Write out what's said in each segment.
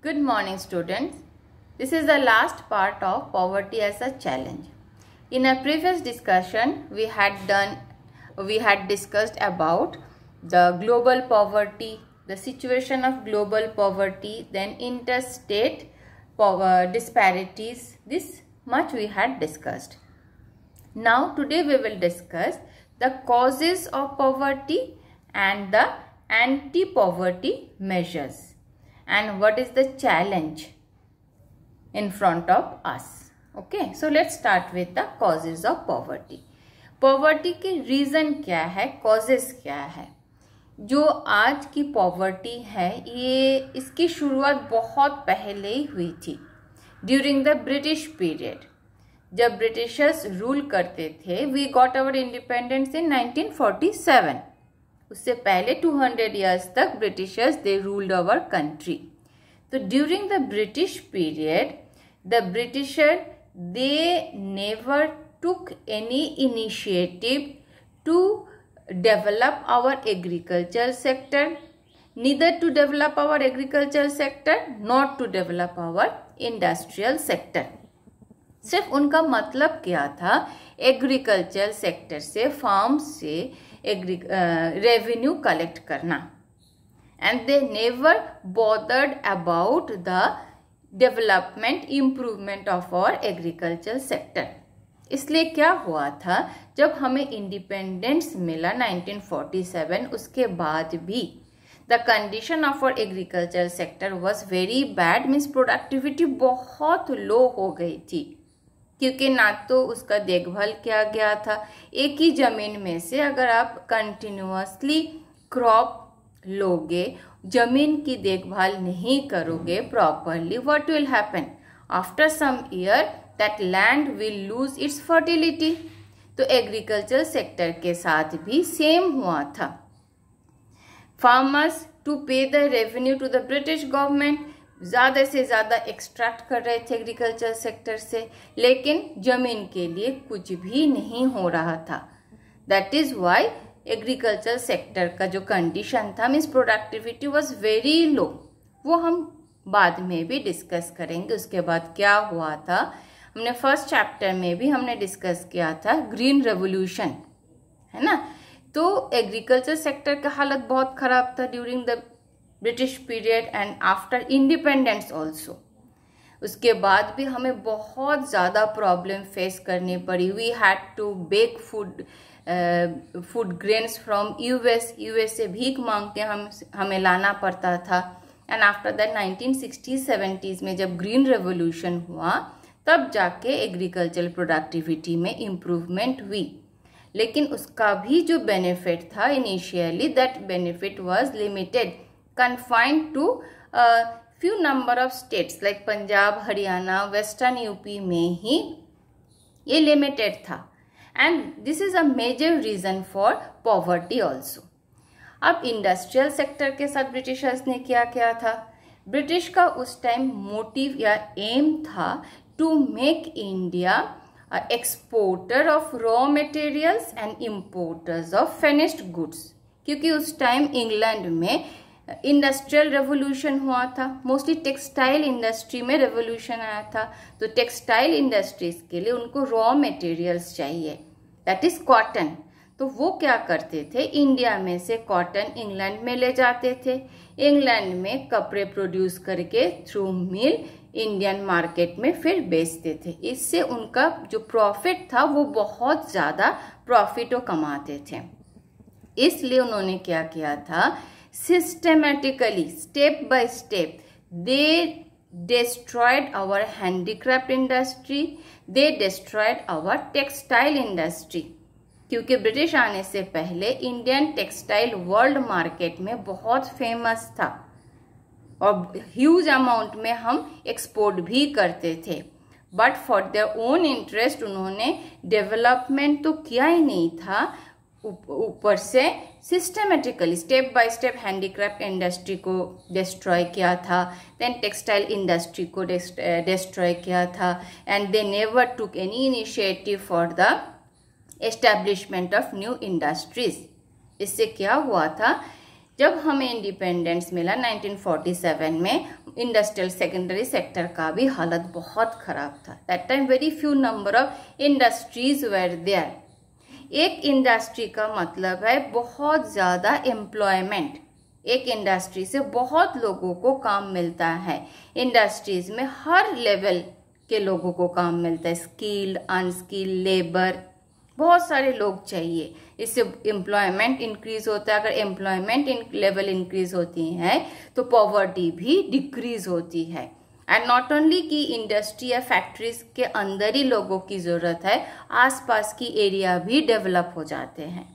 Good morning, students. This is the last part of poverty as a challenge. In a previous discussion, we had discussed about the global poverty, the situation of global poverty, then interstate disparities. This much we had discussed. Now today we will discuss the causes of poverty and the anti-poverty measures. And what is the challenge in front of us. Okay, so let's start with the causes of poverty. Poverty के reason क्या है, causes क्या है? जो आज की poverty है, ये इसकी शुरुआत बहुत पहले ही हुई थी, during the British period. जब ब्रिटिशर्स रूल करते थे, we got our independence in 1947. उससे पहले 200 years तक Britishers they ruled our country. तो during the British period the britisher they never took any initiative to develop our agriculture sector, neither to develop our agriculture sector nor to develop our industrial sector. सिर्फ उनका मतलब क्या था, agriculture sector से, farm से revenue collect करना. And they never bothered about the development, improvement of our agriculture sector. इसलिए क्या हुआ था, जब हमें इंडिपेंडेंस मिला 1947, उसके बाद भी the condition of our agriculture sector was very bad, means productivity बहुत लो हो गई थी, क्योंकि ना तो उसका देखभाल किया गया था. एक ही जमीन में से अगर आप कंटिन्यूअसली क्रॉप लोगे, जमीन की देखभाल नहीं करोगे properly, what will happen? After some year that land will lose its fertility. तो एग्रीकल्चर सेक्टर के साथ भी सेम हुआ था. Farmers to pay the revenue to the British government ज़्यादा से ज़्यादा एक्सट्रैक्ट कर रहे थे एग्रीकल्चर सेक्टर से, लेकिन जमीन के लिए कुछ भी नहीं हो रहा था. That is why agriculture sector का जो कंडीशन था, means productivity was very low. वो हम बाद में भी डिस्कस करेंगे. उसके बाद क्या हुआ था, हमने फर्स्ट चैप्टर में भी हमने डिस्कस किया था ग्रीन रेवोल्यूशन, है ना. तो एग्रीकल्चर सेक्टर का हालत बहुत ख़राब था during the British period and after independence also. उसके बाद भी हमें बहुत ज़्यादा प्रॉब्लम फेस करनी पड़ी. We had to beg food grains from US से भीख मांग के हमें लाना पड़ता था. एंड आफ्टर दैट 1960-70s में जब ग्रीन रेवोल्यूशन हुआ, तब जाके एग्रीकल्चर प्रोडक्टिविटी में इम्प्रूवमेंट हुई. लेकिन उसका भी जो बेनिफिट था initially, that benefit was limited, confined to few number of states like Punjab, Haryana, western UP में ही ये लिमिटेड था. And this is a major reason for poverty also. अब इंडस्ट्रियल सेक्टर के साथ ब्रिटिशर्स ने क्या किया था, ब्रिटिश का उस टाइम मोटिव या एम था to make India exporter of raw materials and importers of finished goods. क्योंकि उस टाइम इंग्लैंड में इंडस्ट्रियल रेवोल्यूशन हुआ था, मोस्टली टेक्सटाइल इंडस्ट्री में रेवोल्यूशन आया था. तो टेक्सटाइल इंडस्ट्रीज के लिए उनको रॉ मटेरियल्स चाहिए, दैट इज कॉटन. तो वो क्या करते थे, इंडिया में से कॉटन इंग्लैंड में ले जाते थे, इंग्लैंड में कपड़े प्रोड्यूस करके थ्रू मिल इंडियन मार्केट में फिर बेचते थे. इससे उनका जो प्रॉफिट था वो बहुत ज़्यादा प्रॉफिट कमाते थे. इसलिए उन्होंने क्या किया था, systematically, step by step, they destroyed our handicraft industry, they destroyed our textile industry. क्योंकि ब्रिटिश आने से पहले इंडियन टेक्सटाइल वर्ल्ड मार्केट में बहुत फेमस था और ह्यूज अमाउंट में हम एक्सपोर्ट भी करते थे. But for their own interest उन्होंने डेवलपमेंट तो किया ही नहीं था, ऊपर से systematically step by step handicraft industry को डिस्ट्रॉय किया था, देन टेक्सटाइल इंडस्ट्री को डिस्ट्रॉय किया था. And they never took any initiative for the establishment of new industries. इससे क्या हुआ था, जब हमें इंडिपेंडेंस मिला 1947 में, इंडस्ट्रियल सेकेंडरी सेक्टर का भी हालत बहुत खराब था। That time very few number of industries were there. एक इंडस्ट्री का मतलब है बहुत ज़्यादा एम्प्लॉयमेंट। एक इंडस्ट्री से बहुत लोगों को काम मिलता है। इंडस्ट्रीज में हर लेवल के लोगों को काम मिलता है, स्किल्ड, अनस्किल्ड, लेबर, बहुत सारे लोग चाहिए। इससे एम्प्लॉयमेंट इंक्रीज होता है। अगर एम्प्लॉयमेंट लेवल इंक्रीज होती है तो पॉवर्टी भी डिक्रीज होती है। एंड नॉट ओनली कि इंडस्ट्री या फैक्ट्रीज के अंदर ही लोगों की जरूरत है, आसपास की एरिया भी डेवलप हो जाते हैं।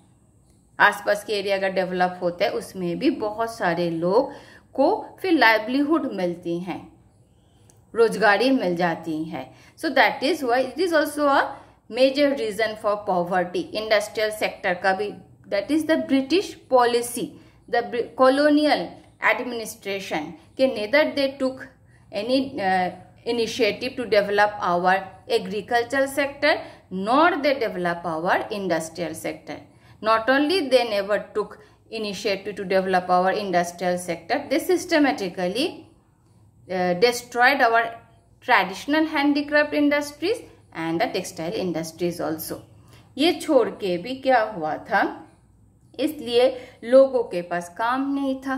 आसपास के एरिया अगर डेवलप होता है उसमें भी बहुत सारे लोग को फिर लाइवलीहुड मिलती हैं, रोजगारी मिल जाती है। So that is why it is also a major reason for poverty. Industrial sector का भी, that is the British policy, the colonial administration के neither they took any initiative to develop our agricultural sector nor they develop our industrial sector. Not only they never took initiative to develop our industrial sector, they systematically destroyed our traditional handicraft industries and the textile industries also. ये छोड़ के भी क्या हुआ था, इसलिए लोगों के पास काम नहीं था,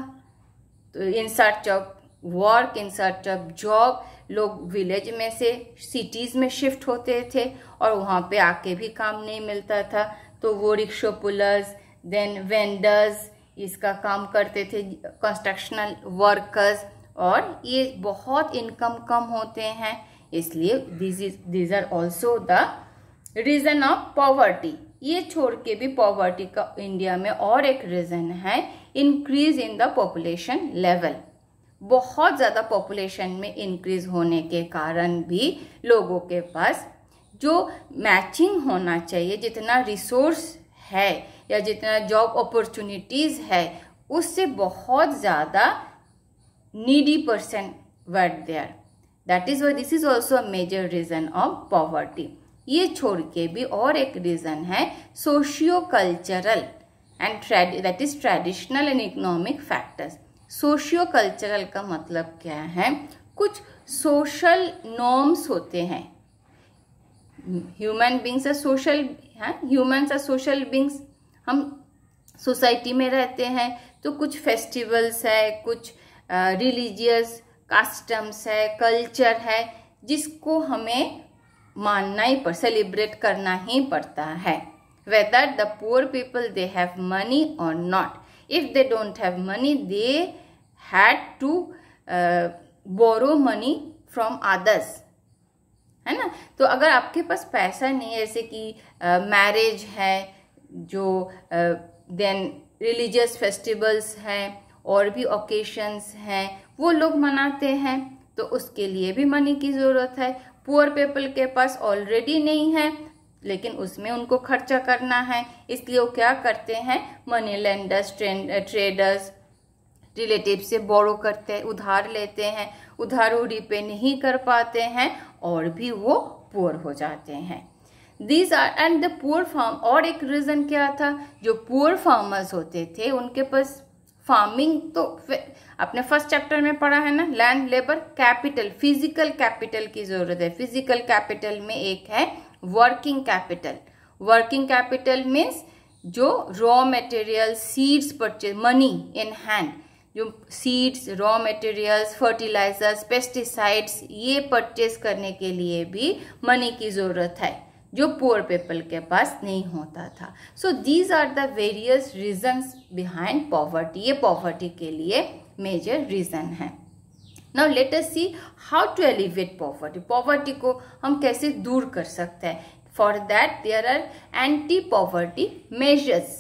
तो in search of work, in search of job लोग विलेज में से सिटीज में शिफ्ट होते थे और वहाँ पे आके भी काम नहीं मिलता था, तो वो रिक्शा पुलर्स, देन वेंडर्स इसका काम करते थे, कंस्ट्रक्शनल वर्कर्स, और ये बहुत इनकम कम होते हैं, इसलिए these are also the reason of poverty. ये छोड़ के भी पॉवर्टी का इंडिया में और एक रीजन है increase in the population level. बहुत ज़्यादा पॉपुलेशन में इंक्रीज होने के कारण भी लोगों के पास जो मैचिंग होना चाहिए, जितना रिसोर्स है या जितना जॉब अपॉर्चुनिटीज है, उससे बहुत ज़्यादा needy person were there. That is why this is also a major reason of poverty. ये छोड़ के भी और एक रीजन है socio cultural and that is traditional and economic factors. Socio cultural का मतलब क्या है, कुछ सोशल नॉर्म्स होते हैं। Human beings are social, humans are social beings. हम सोसाइटी में रहते हैं तो कुछ फेस्टिवल्स है, कुछ रिलीजियस कस्टम्स है, कल्चर है, जिसको हमें मानना ही सेलिब्रेट करना ही पड़ता है। Whether the poor people they have money और not, if they don't have money they had to borrow money from others, है ना। तो अगर आपके पास पैसा नहीं है, जैसे कि मैरिज है, जो देन रिलीजियस फेस्टिवल्स हैं और भी ओकेशंस हैं, वो लोग मनाते हैं, तो उसके लिए भी मनी की ज़रूरत है। पुअर पीपल के पास ऑलरेडी नहीं है, लेकिन उसमें उनको खर्चा करना है, इसलिए वो क्या करते हैं, मनी लेंडर्स, ट्रेडर्स, रिलेटिव से बोरो करते हैं, उधार लेते हैं, उधार वो रिपे नहीं कर पाते हैं और भी वो पुअर हो जाते हैं। These are and the poor farm. और एक रीजन क्या था, जो पुअर फार्मर्स होते थे उनके पास फार्मिंग, तो अपने फर्स्ट चैप्टर में पढ़ा है ना, land, labour, capital, physical capital की जरूरत है। फिजिकल कैपिटल में एक है working capital. Working capital means जो raw material, seeds purchase, money in hand, जो seeds, raw materials, fertilisers, pesticides, ये परचेज करने के लिए भी मनी की जरूरत है, जो पुअर पीपल के पास नहीं होता था। So these are the various reasons behind poverty. ये पॉवर्टी के लिए मेजर रीजन है। Now let us see how to elevate poverty. Poverty को हम कैसे दूर कर सकते हैं। For that there are anti poverty measures.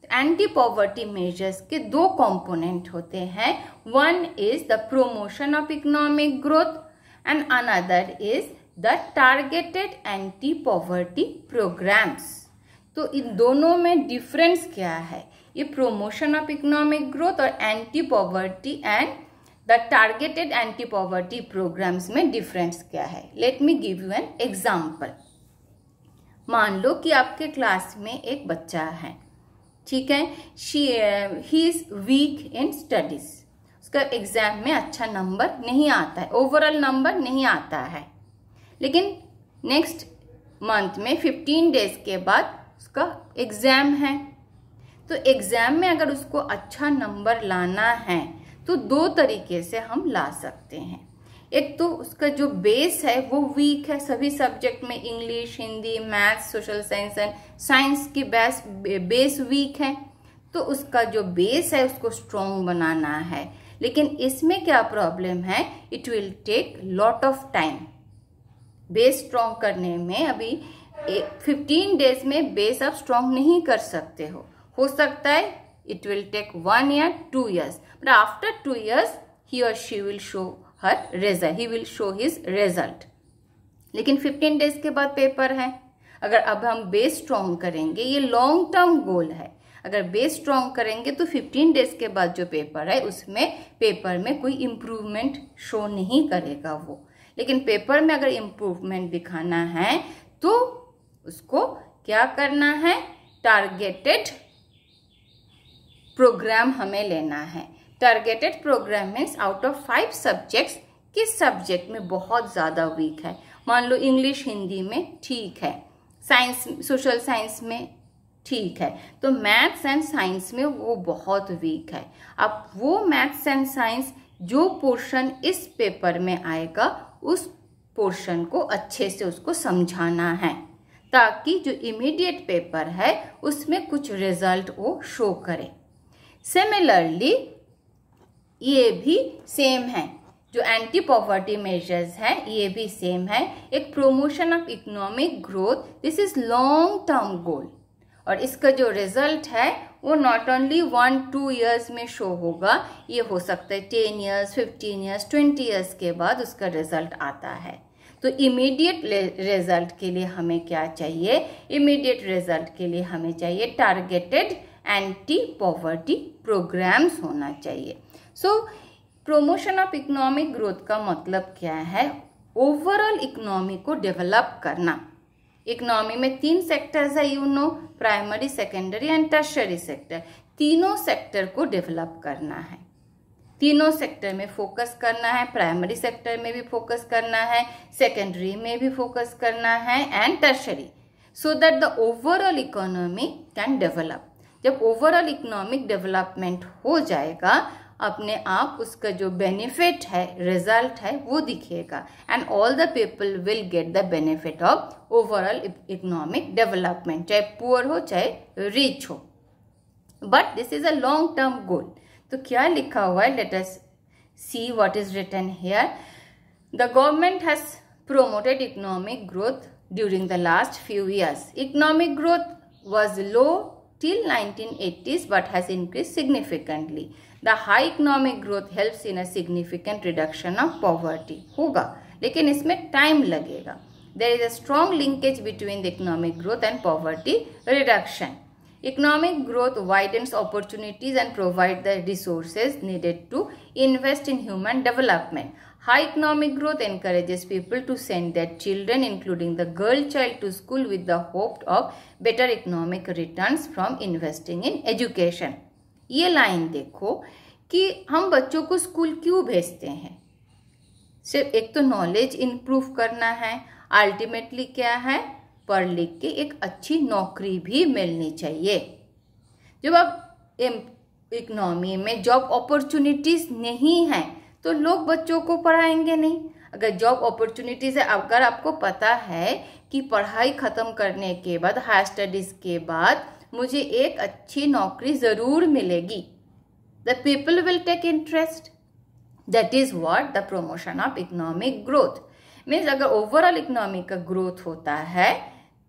Anti poverty measures के दो कंपोनेंट होते हैं। One is the promotion of economic growth and another is the targeted anti poverty programs. तो इन दोनों में डिफरेंस क्या है, ये प्रोमोशन ऑफ इकोनॉमिक ग्रोथ और anti poverty and the targeted anti poverty programs में डिफरेंस क्या है। Let me give you an example. मान लो कि आपके क्लास में एक बच्चा है, ठीक है, he is weak in studies, उसका एग्जाम में अच्छा नंबर नहीं आता है, ओवरऑल नंबर नहीं आता है। लेकिन नेक्स्ट मंथ में 15 डेज के बाद उसका एग्जाम है, तो एग्जाम में अगर उसको अच्छा नंबर लाना है तो दो तरीके से हम ला सकते हैं। एक तो उसका जो बेस है वो वीक है, सभी सब्जेक्ट में English, Hindi, maths, social science and science की बेस वीक है, तो उसका जो बेस है उसको स्ट्रॉन्ग बनाना है। लेकिन इसमें क्या प्रॉब्लम है, it will take lot of time. Base strong करने में अभी 15 डेज में बेस आप स्ट्रॉन्ग नहीं कर सकते हो सकता है it will take 1 year 2 years, but after 2 years he or she will show her result, he will show his result। लेकिन 15 डेज के बाद पेपर है। अगर अब हम बेस स्ट्रॉन्ग करेंगे, ये लॉन्ग टर्म गोल है, अगर बेस स्ट्रॉन्ग करेंगे तो 15 डेज के बाद जो पेपर है उसमें पेपर में कोई इम्प्रूवमेंट शो नहीं करेगा वो। लेकिन पेपर में अगर इम्प्रूवमेंट दिखाना है तो उसको क्या करना है, टारगेटेड प्रोग्राम हमें लेना है। Targeted program means out of 5 subjects किस सब्जेक्ट में बहुत ज़्यादा वीक है। मान लो इंग्लिश हिंदी में ठीक है, साइंस सोशल साइंस में ठीक है, तो मैथ्स एंड साइंस में वो बहुत वीक है। अब वो मैथ्स एंड साइंस जो पोर्शन इस पेपर में आएगा उस पोर्शन को अच्छे से उसको समझाना है, ताकि जो इमीडिएट पेपर है उसमें कुछ रिजल्ट वो शो करे। सिमिलरली ये भी सेम है, जो एंटी पॉवर्टी मेजर्स है ये भी सेम है। एक promotion of economic growth, this is long term गोल, और इसका जो रिजल्ट है वो नॉट ओनली 1-2 years में शो होगा, ये हो सकता है 10 years, 15 years, 20 years के बाद उसका रिजल्ट आता है। तो इमीडिएट रिजल्ट के लिए हमें क्या चाहिए, इमीडिएट रिजल्ट के लिए हमें चाहिए टारगेटेड एंटी पॉवर्टी प्रोग्राम्स होना चाहिए। सो प्रमोशन ऑफ इकोनॉमिक ग्रोथ का मतलब क्या है, ओवरऑल इकोनॉमी को डेवलप करना। इकोनॉमी में 3 सेक्टर्स है, primary, secondary and tertiary sector. तीनों सेक्टर को डेवलप करना है, तीनों सेक्टर में फोकस करना है। प्राइमरी सेक्टर में भी फोकस करना है, सेकेंडरी में भी फोकस करना है and tertiary, so that the overall economy can develop. जब ओवरऑल इकोनॉमिक डेवलपमेंट हो जाएगा, अपने आप उसका जो बेनिफिट है, रिजल्ट है, वो दिखेगा and all the people will get the benefit of overall economic development, चाहे पुअर हो चाहे रिच हो। But this is a long term goal. तो क्या लिखा हुआ है, let us see what is written here. The government has promoted economic growth during the last few years. Economic growth was low till 1980s but has increased significantly. The high economic growth helps in a significant reduction of poverty. होगा, लेकिन इसमें time लगेगा। There is a strong linkage between the economic growth and poverty reduction. Economic growth widens opportunities and provides the resources needed to invest in human development. High economic growth encourages people to send their children, including the girl child, to school with the hope of better economic returns from investing in education. ये line देखो कि हम बच्चों को school क्यों भेजते हैं, सिर्फ एक तो नॉलेज इम्प्रूव करना है, अल्टीमेटली क्या है, पढ़ लिख के एक अच्छी नौकरी भी मिलनी चाहिए। जब अब इकोनॉमी में जॉब अपॉर्चुनिटीज नहीं है तो लोग बच्चों को पढ़ाएंगे नहीं। अगर जॉब अपॉर्चुनिटीज है, अगर आपको पता है कि पढ़ाई खत्म करने के बाद, हायर स्टडीज के बाद मुझे एक अच्छी नौकरी जरूर मिलेगी, the people will take interest. That is what the promotion of economic growth means. अगर ओवरऑल इकोनॉमी का ग्रोथ होता है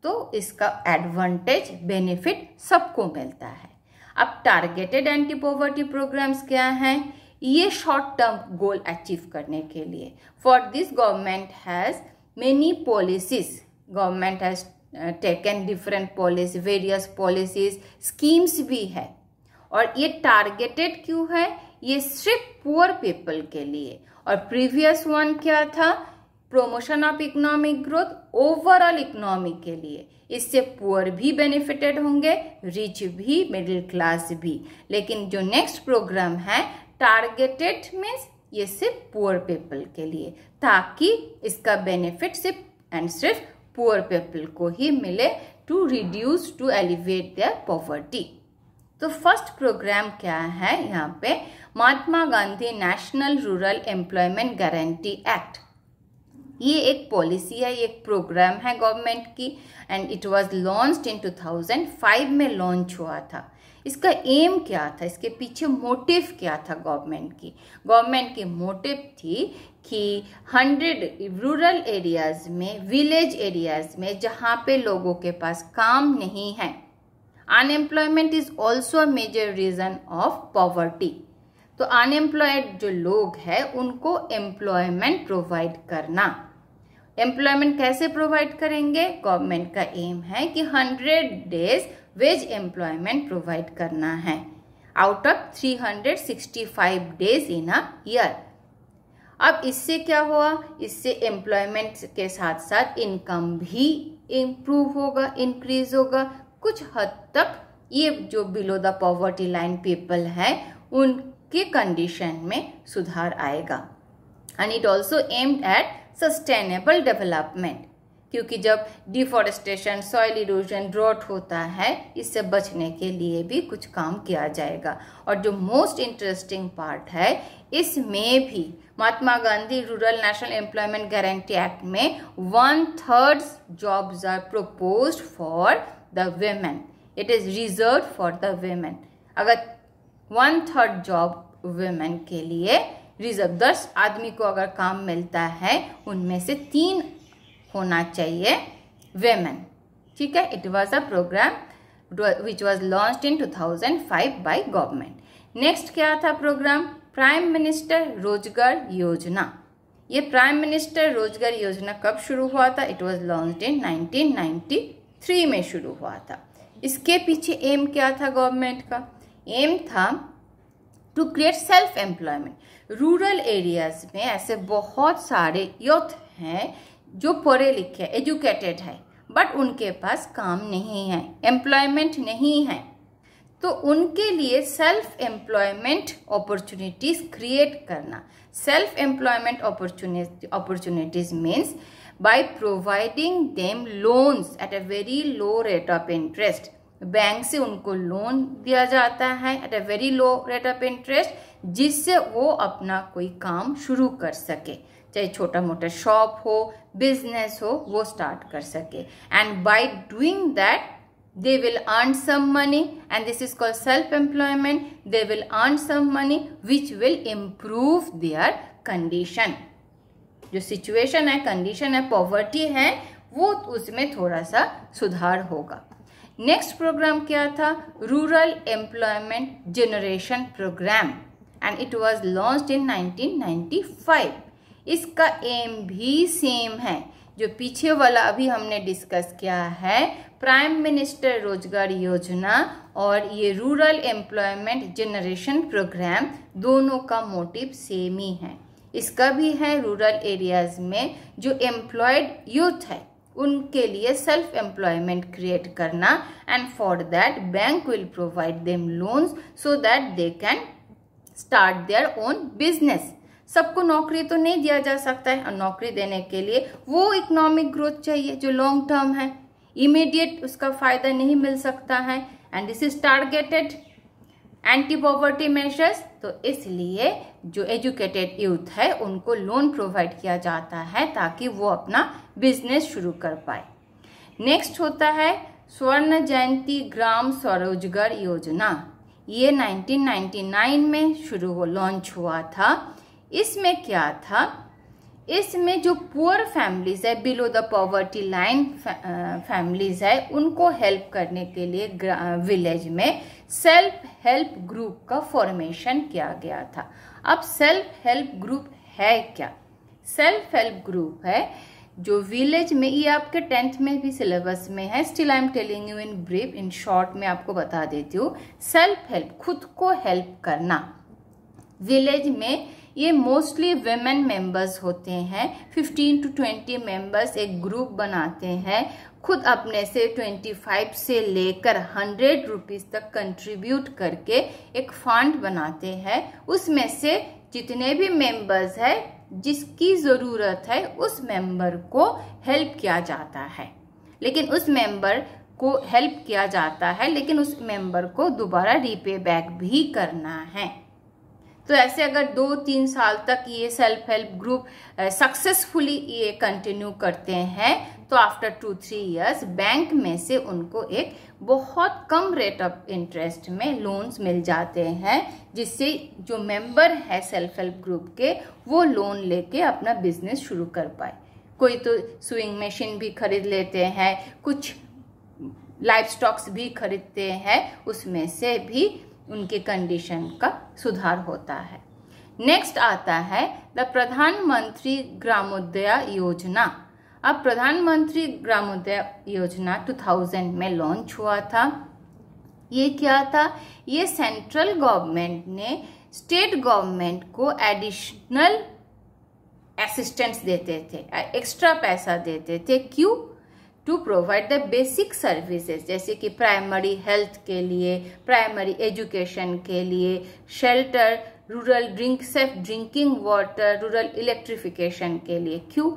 तो इसका एडवांटेज, बेनिफिट सबको मिलता है। अब टारगेटेड एंटी पॉवर्टी प्रोग्राम्स क्या हैं, ये शॉर्ट टर्म गोल अचीव करने के लिए। For this government has many policies, government has taken different policy, various policies, schemes भी है। और ये टारगेटेड क्यों है, ये सिर्फ पुअर पीपल के लिए। और प्रीवियस वन क्या था, promotion of economic growth overall economy के लिए। इससे पुअर भी बेनिफिटेड होंगे, रिच भी, मिडिल क्लास भी। लेकिन जो नेक्स्ट प्रोग्राम है टारगेटेड मीन्स ये सिर्फ पुअर पीपल के लिए, ताकि इसका बेनिफिट सिर्फ एंड सिर्फ पुअर पीपल को ही मिले, to reduce to elevate their poverty. तो फर्स्ट प्रोग्राम क्या है यहाँ पे, Mahatma Gandhi national rural employment guarantee act. ये एक पॉलिसी है, ये एक प्रोग्राम है गवर्नमेंट की, and it was launched in 2005 में लॉन्च हुआ था। इसका एम क्या था, इसके पीछे मोटिव क्या था गवर्नमेंट की मोटिव थी कि 100 रूरल एरियाज में, विलेज एरियाज में जहाँ पे लोगों के पास काम नहीं है, unemployment is also a major reason of poverty. तो अनएम्प्लॉयड जो लोग हैं उनको एम्प्लॉयमेंट प्रोवाइड करना। एम्प्लॉयमेंट कैसे प्रोवाइड करेंगे, गवर्नमेंट का एम है कि 100 डेज वेज एम्प्लॉयमेंट प्रोवाइड करना है out of 365 days in a year. अब इससे क्या हुआ, इससे एम्प्लॉयमेंट के साथ साथ इनकम भी इम्प्रूव होगा, इंक्रीज होगा। कुछ हद तक ये जो below the poverty line people है उनके कंडीशन में सुधार आएगा। And it also aimed at sustainable development, क्योंकि जब डिफॉरेस्टेशन, सॉइल इरोजन, ड्रॉट होता है, इससे बचने के लिए भी कुछ काम किया जाएगा। और जो मोस्ट इंटरेस्टिंग पार्ट है, इसमें भी Mahatma Gandhi rural national employment guarantee act में 1/3 jobs are proposed for the women. It is reserved for the women. अगर 1/3 जॉब women के लिए रिजर्व, 10 आदमी को अगर काम मिलता है उनमें से 3 होना चाहिए women। ठीक है, it was a program which was launched in 2005 by government. Next क्या था प्रोग्राम, प्राइम मिनिस्टर रोजगार योजना। ये प्राइम मिनिस्टर रोजगार योजना कब शुरू हुआ था, इट वॉज लॉन्च्ड इन 1993 में शुरू हुआ था। इसके पीछे एम क्या था गवर्नमेंट का, एम था to create self employment. Rural areas में ऐसे बहुत सारे यूथ हैं जो पढ़े लिखे, एजुकेटेड है, बट उनके पास काम नहीं है, एम्प्लॉयमेंट नहीं है। तो उनके लिए सेल्फ एम्प्लॉयमेंट अपॉर्चुनिटीज क्रिएट करना। Self employment opportunities means by providing them loans at a very low rate of interest। Bank से उनको लोन दिया जाता है at a very low rate of interest, जिससे वो अपना कोई काम शुरू कर सके, चाहे छोटा मोटा शॉप हो, बिजनेस हो, वो स्टार्ट कर सके। And by doing that they will earn some money, and this is called self employment। they will earn some money which will improve their condition। जो सिचुएशन है, कंडीशन है, पॉवर्टी है, वो उसमें थोड़ा सा सुधार होगा। नेक्स्ट प्रोग्राम क्या था, rural employment generation program, and it was launched in 1995। इसका एम भी सेम है जो पीछे वाला अभी हमने डिस्कस किया है, प्राइम मिनिस्टर रोजगार योजना और ये रूरल एम्प्लॉयमेंट जनरेशन प्रोग्राम, दोनों का मोटिव सेम ही है। इसका भी है रूरल एरियाज में जो एम्प्लॉयड यूथ है उनके लिए सेल्फ एम्प्लॉयमेंट क्रिएट करना, and for that bank will provide them loans so that they can start their own business. सबको नौकरी तो नहीं दिया जा सकता है, और नौकरी देने के लिए वो इकोनॉमिक ग्रोथ चाहिए जो लॉन्ग टर्म है, इमीडिएट उसका फायदा नहीं मिल सकता है। And this is targeted anti poverty measures. तो इसलिए जो एजुकेटेड यूथ है उनको लोन प्रोवाइड किया जाता है ताकि वो अपना बिजनेस शुरू कर पाए। नेक्स्ट होता है स्वर्ण जयंती ग्राम स्वरोजगार योजना। ये 1999 में लॉन्च हुआ था। इसमें क्या था, इसमें जो पुअर फैमिलीज है, below the poverty line families है, उनको हेल्प करने के लिए विलेज में सेल्फ हेल्प ग्रुप का फॉर्मेशन किया गया था। अब सेल्फ हेल्प ग्रुप है क्या, सेल्फ हेल्प ग्रुप है जो विलेज में, ये आपके 10th में भी सिलेबस में है, still I am telling you in brief, in short में आपको बता देती हूँ। सेल्फ हेल्प, खुद को हेल्प करना विलेज में, ये मोस्टली वेमेन मेंबर्स होते हैं। 15 to 20 मेंबर्स एक ग्रुप बनाते हैं, खुद अपने से 25 से लेकर 100 रुपीज़ तक कंट्रीब्यूट करके एक फंड बनाते हैं। उसमें से जितने भी मेंबर्स है, जिसकी ज़रूरत है उस मेंबर को हेल्प किया जाता है, लेकिन उस मेंबर को दोबारा रीपे बैक भी करना है। तो ऐसे अगर 2-3 साल तक ये सेल्फ हेल्प ग्रुप सक्सेसफुली ये कंटिन्यू करते हैं तो आफ्टर 2-3 इयर्स बैंक में से उनको एक बहुत कम रेट ऑफ इंटरेस्ट में लोन्स मिल जाते हैं, जिससे जो मेंबर है सेल्फ हेल्प ग्रुप के वो लोन लेके अपना बिजनेस शुरू कर पाए। कोई तो स्विंग मशीन भी खरीद लेते हैं, कुछ लाइफ स्टॉक्स भी खरीदते हैं, उसमें से भी उनके कंडीशन का सुधार होता है। नेक्स्ट आता है द प्रधानमंत्री ग्रामोदय योजना। अब प्रधानमंत्री ग्रामोदय योजना 2000 में लॉन्च हुआ था। ये क्या था? ये सेंट्रल गवर्नमेंट ने स्टेट गवर्नमेंट को एडिशनल असिस्टेंस देते थे, एक्स्ट्रा पैसा देते थे। क्यों? To provide the basic services, जैसे कि प्राइमरी हेल्थ के लिए, प्राइमरी एजुकेशन के लिए, shelter, rural safe drinking water, rural electrification के लिए। क्यों?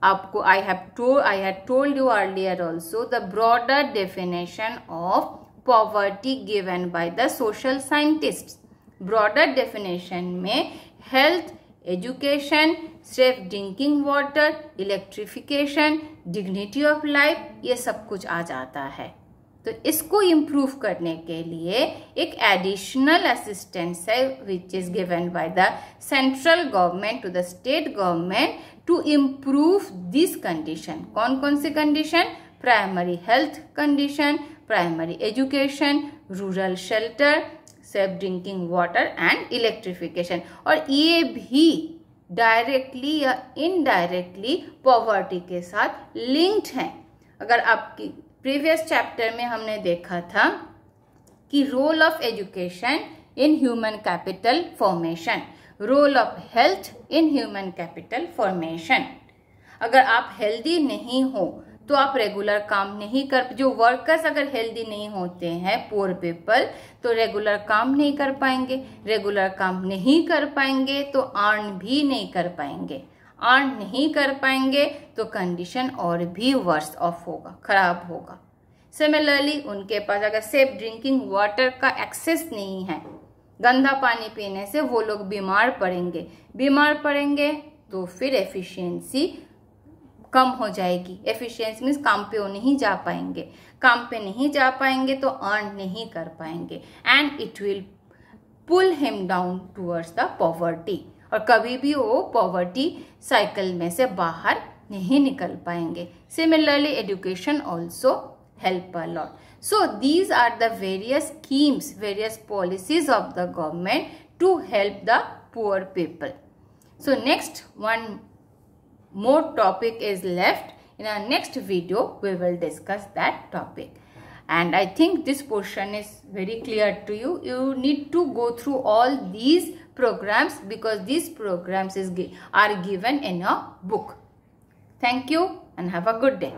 आपको I had told you earlier also the broader definition of poverty given by the social scientist. Broader definition में health, education, safe drinking water, electrification, dignity of life, ये सब कुछ आ जाता है। तो इसको इम्प्रूव करने के लिए एक एडिशनल असिस्टेंस है which is given by the central government to the state government to improve this condition. कौन कौन सी condition? Primary health condition, primary education, rural shelter, safe drinking water and electrification. और ये भी डायरेक्टली या indirectly poverty के साथ linked हैं। अगर आपकी प्रीवियस चैप्टर में हमने देखा था कि role of education in human capital formation, role of health in human capital formation. अगर आप हेल्दी नहीं हो तो आप रेगुलर काम नहीं कर, जो वर्कर्स अगर हेल्दी नहीं होते हैं, पुअर पीपल, तो रेगुलर काम नहीं कर पाएंगे। रेगुलर काम नहीं कर पाएंगे तो अर्न भी नहीं कर पाएंगे। अर्न नहीं कर पाएंगे तो कंडीशन और भी वर्स ऑफ होगा, खराब होगा। सिमिलरली उनके पास अगर सेफ ड्रिंकिंग वाटर का एक्सेस नहीं है, गंदा पानी पीने से वो लोग बीमार पड़ेंगे तो फिर एफिशिएंसी कम हो जाएगी। एफिशिएंसी मीन्स काम पे वो नहीं जा पाएंगे, काम पे नहीं जा पाएंगे तो अर्न नहीं कर पाएंगे and it will pull him down towards the poverty, और कभी भी वो पॉवर्टी साइकिल में से बाहर नहीं निकल पाएंगे। Similarly education also help a lot. So these are the various schemes, various policies of the government to help the poor people. So next one more topic is left. In our next video we will discuss that topic. And I think this portion is very clear to you. You need to go through all these programs because these programs are given in a book. Thank you and have a good day.